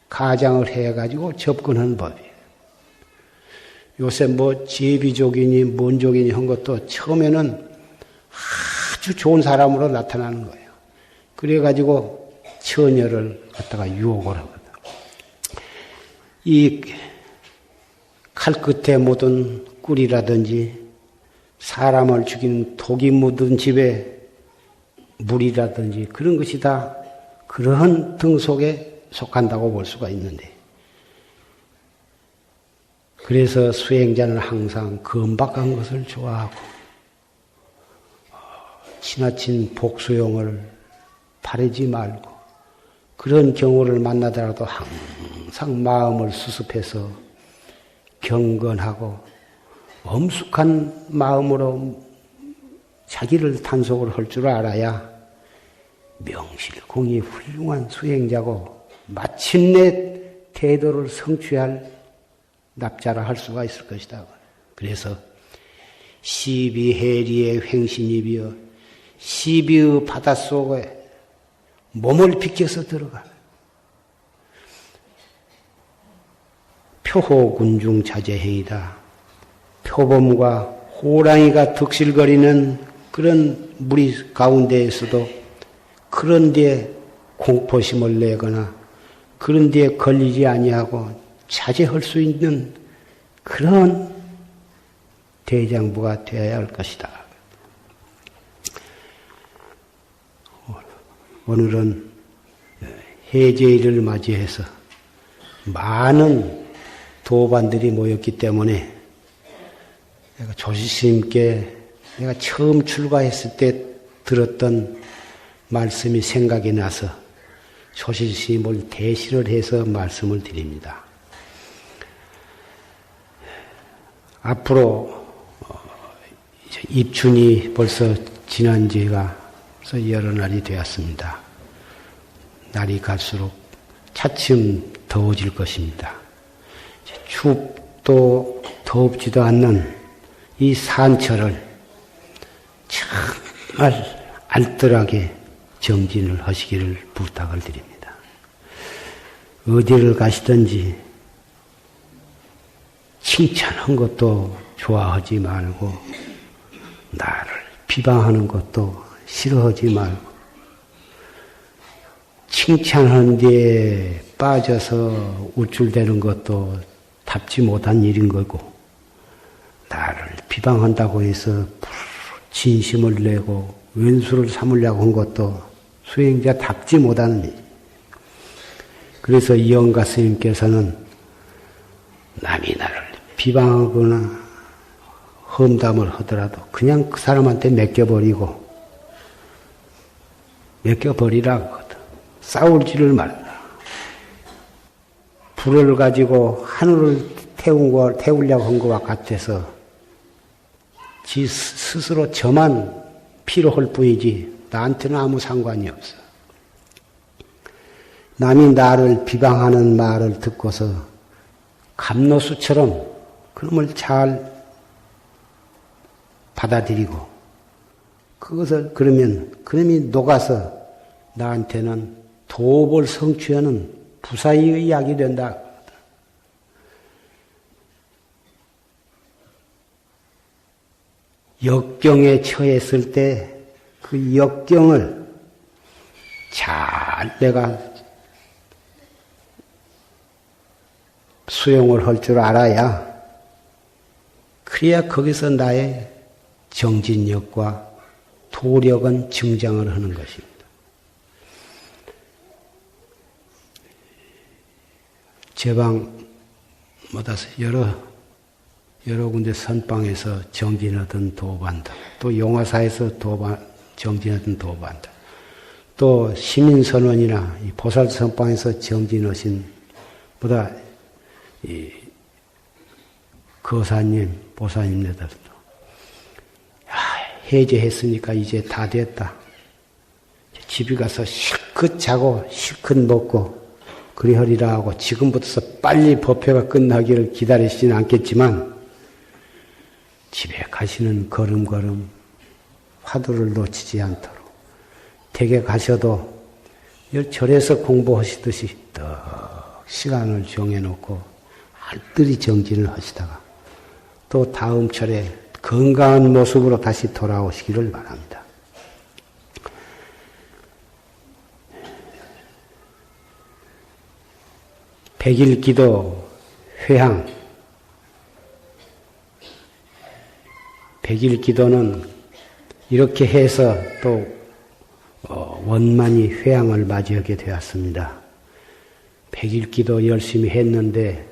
가장을 해가지고 접근하는 법이에요. 요새 뭐 제비족이니 뭔족이니 한 것도 처음에는 아주 좋은 사람으로 나타나는 거예요. 그래가지고 처녀를 갖다가 유혹을 하거든. 이 칼끝에 묻은 꿀이라든지 사람을 죽이는 독이 묻은 집에 물이라든지 그런 것이 다 그러한 등 속에 속한다고 볼 수가 있는데, 그래서 수행자는 항상 금박한 것을 좋아하고 지나친 복수용을 바라지 말고 그런 경우를 만나더라도 항상 마음을 수습해서 경건하고 엄숙한 마음으로 자기를 단속을 할 줄 알아야 명실공히 훌륭한 수행자고 마침내 태도를 성취할 납자라 할 수가 있을 것이다. 그래서 시비해리의 횡신입이여 시비의 바닷속에 몸을 비켜서 들어가. 표호군중 자제행이다. 표범과 호랑이가 득실거리는 그런 무리 가운데에서도 그런 데에 공포심을 내거나 그런 데에 걸리지 아니하고 자제할 수 있는 그런 대장부가 되어야 할 것이다. 오늘은 해제일을 맞이해서 많은 도반들이 모였기 때문에 내가 조시스님께 내가 처음 출가했을 때 들었던 말씀이 생각이 나서 조시스님을 대시를 해서 말씀을 드립니다. 앞으로 입춘이 벌써 지난 지가 벌써 여러 날이 되었습니다. 날이 갈수록 차츰 더워질 것입니다. 춥도 더웁지도 않는 이 산철을 정말 알뜰하게 정진을 하시기를 부탁을 드립니다. 어디를 가시든지 칭찬한 것도 좋아하지 말고 나를 비방하는 것도 싫어하지 말고 칭찬하는 데에 빠져서 우쭐대는 것도 답지 못한 일인 거고 나를 비방한다고 해서 진심을 내고 왼수를 삼으려고 한 것도 수행자 답지 못하는 일. 그래서 이영가 스님께서는 남이 나를 비방하거나 험담을 하더라도 그냥 그 사람한테 맡겨버리라고 하거든. 싸울지를 말라. 불을 가지고 하늘을 태우려고 한 것과 같아서 지 스스로 저만 필요할 뿐이지 나한테는 아무 상관이 없어. 남이 나를 비방하는 말을 듣고서 감로수처럼 그놈을 잘 받아들이고 그것을 그러면 그놈이 녹아서 나한테는 도업을 성취하는 부사의 약이 된다. 역경에 처했을 때 그 역경을 잘 내가 수용을 할 줄 알아야 그래야 거기서 나의 정진력과 도력은 증장을 하는 것입니다. 제방마다 여러 군데 선방에서 정진하던 도반다. 또 용화사에서 정진하던 도반다. 또 시민선원이나 보살선방에서 정진하신 보다 이 거사님, 보사님네들도 해제했으니까 이제 다 됐다. 집에 가서 실컷 자고 실컷 먹고 그리하리라 하고 지금부터 빨리 법회가 끝나기를 기다리시진 않겠지만 집에 가시는 걸음걸음 화두를 놓치지 않도록 댁에 가셔도 절에서 공부하시듯이 딱 시간을 정해놓고 알뜰히 정진을 하시다가 또 다음 철에 건강한 모습으로 다시 돌아오시기를 바랍니다. 백일기도 회향 백일기도는 이렇게 해서 또 원만히 회향을 맞이하게 되었습니다. 백일기도 열심히 했는데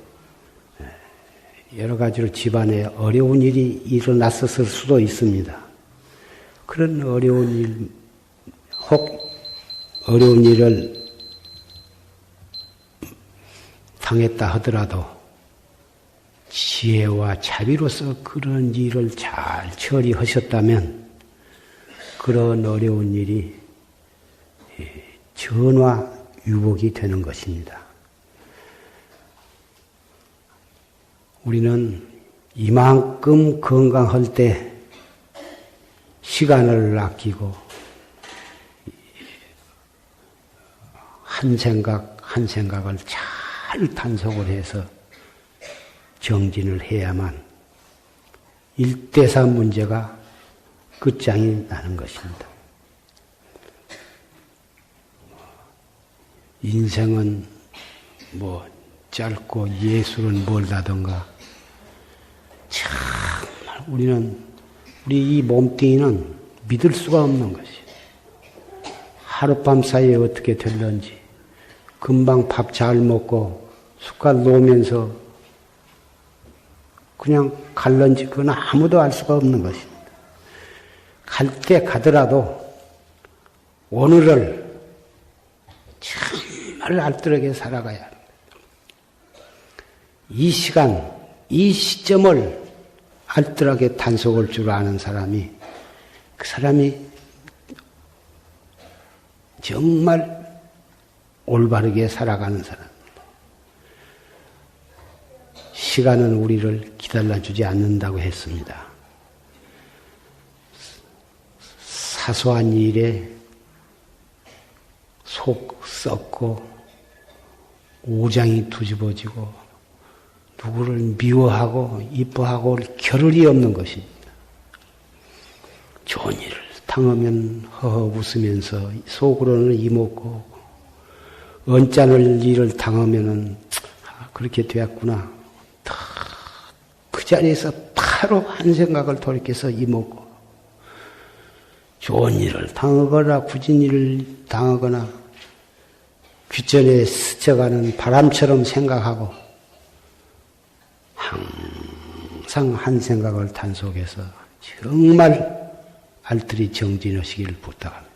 여러 가지로 집안에 어려운 일이 일어났었을 수도 있습니다. 그런 어려운 일을 당했다 하더라도 지혜와 자비로서 그런 일을 잘 처리하셨다면 그런 어려운 일이 전화 유복이 되는 것입니다. 우리는 이만큼 건강할 때 시간을 아끼고 한 생각을 잘 단속을 해서 정진을 해야만 1대4 문제가 끝장이 나는 것입니다. 인생은 뭐 짧고 예술은 멀다던가 정말 우리 이 몸뚱이는 믿을 수가 없는 것이에요. 하룻밤 사이에 어떻게 될런지 금방 밥 잘 먹고 숟갈 놓으면서 그냥 갈런지 그건 아무도 알 수가 없는 것입니다. 갈 때 가더라도 오늘을 정말 알뜰하게 살아가야 합니다. 이 시간, 이 시점을 알뜰하게 단속할 줄 아는 사람이 그 사람이 정말 올바르게 살아가는 사람입니다. 시간은 우리를 기다려주지 않는다고 했습니다. 사소한 일에 속 썩고 오장이 뒤집어지고 누구를 미워하고 이뻐하고 겨를이 없는 것입니다. 좋은 일을 당하면 허허 웃으면서 속으로는 이먹고 언짢을 일을 당하면은 그렇게 되었구나. 그 자리에서 바로 한 생각을 돌이켜서 이먹고 좋은 일을 당하거나 굳은 일을 당하거나 귓전에 스쳐가는 바람처럼 생각하고 항상 한 생각을 단속해서 정말 알뜰히 정진하시기를 부탁합니다.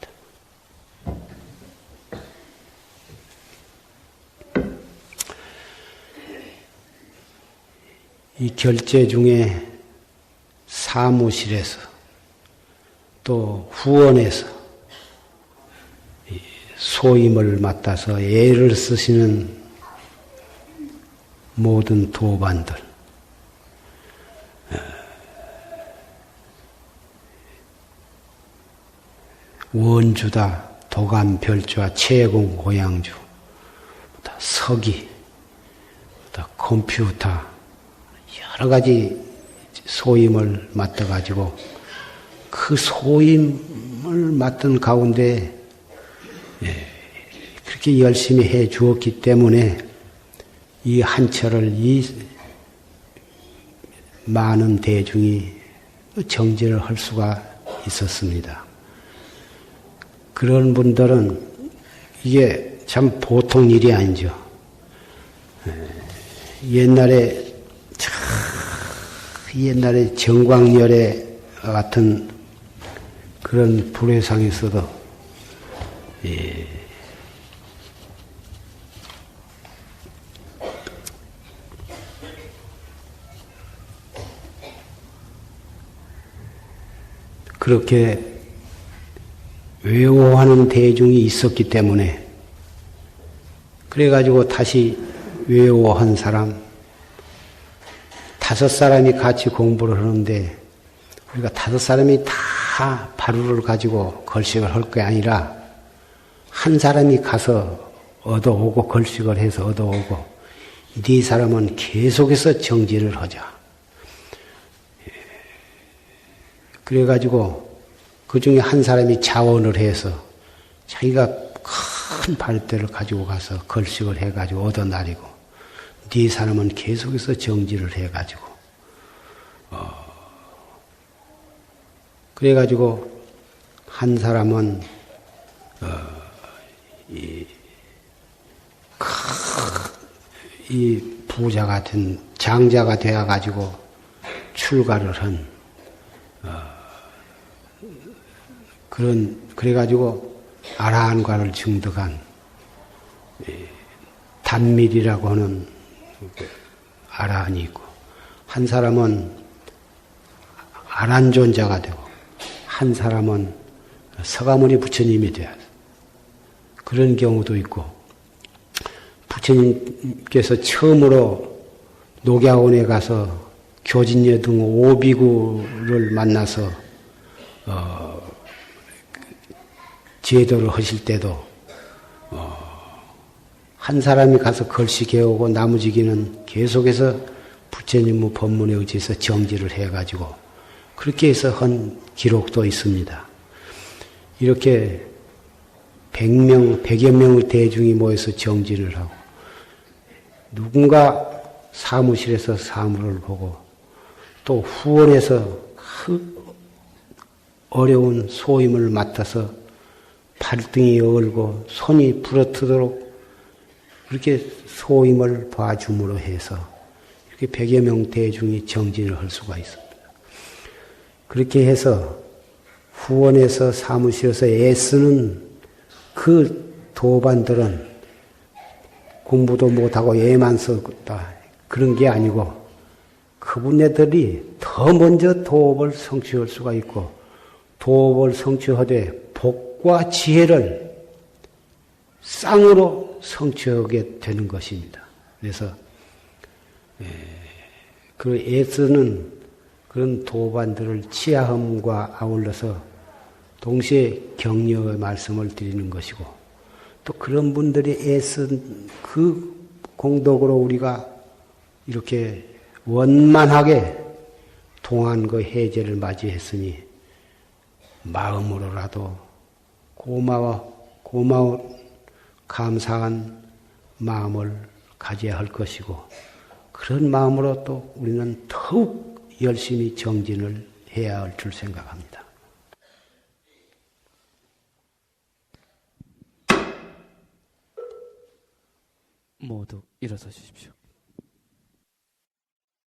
이 결제 중에 사무실에서 또 후원에서 소임을 맡아서 애를 쓰시는 모든 도반들, 원주다, 도감, 별주와 채공, 고양주, 서기, 컴퓨터, 여러 가지 소임을 맡아가지고 그 소임을 맡은 가운데 그렇게 열심히 해 주었기 때문에 이 한철을 이 많은 대중이 정진을 할 수가 있었습니다. 그런 분들은 이게 참 보통 일이 아니죠. 옛날에 정광열애 같은 그런 불회상에서도 그렇게 외워하는 대중이 있었기 때문에 그래가지고 다시 외워한 사람 5사람이 같이 공부를 하는데 우리가 5사람이 다 바루를 가지고 걸식을 할 게 아니라 한 사람이 가서 얻어오고 걸식을 해서 얻어오고 4사람은 계속해서 정진을 하자. 그래가지고 그 중에 한 사람이 자원을 해서 자기가 큰 발대를 가지고 가서 걸식을 해가지고 얻어나리고 4사람은 계속해서 정진을 해가지고 그래가지고 한 사람은 이 부자 같은 장자가 되어가지고 출가를 한 그래가지고 아라한과를 증득한 단밀이라고 하는 아라한이 있고 한 사람은 아란존자가 되고 한 사람은 서가모니 부처님이 되어요. 그런 경우도 있고 부처님께서 처음으로 녹야원에 가서 교진녀 등 오비구를 만나서 제도를 하실 때도 한 사람이 가서 걸식해오고 나머지기는 계속해서 부처님의 법문에 의지해서 정지를 해가지고 그렇게 해서 한 기록도 있습니다. 이렇게 100여 명의 대중이 모여서 정진을 하고 누군가 사무실에서 사무를 보고 또 후원에서 어려운 소임을 맡아서 발등이 얼고 손이 부러뜨도록 그렇게 소임을 봐줌으로 해서 이렇게 100여 명 대중이 정진을 할 수가 있습니다. 그렇게 해서 후원에서 사무실에서 애쓰는 그 도반들은 공부도 못하고 애만 썼다. 그런 게 아니고 그분네들이 더 먼저 도업을 성취할 수가 있고 도업을 성취하되 복과 지혜를 쌍으로 성취하게 되는 것입니다. 그래서 그 애쓰는 그런 도반들을 치하함과 아울러서 동시에 격려의 말씀을 드리는 것이고 또 그런 분들이 애쓴 그 공덕으로 우리가 이렇게 원만하게 동안그 해제를 맞이했으니 마음으로라도 고마워 감사한 마음을 가져야 할 것이고 그런 마음으로 또 우리는 더욱 열심히 정진을 해야 할 줄 생각합니다. 모두 일어서 주십시오.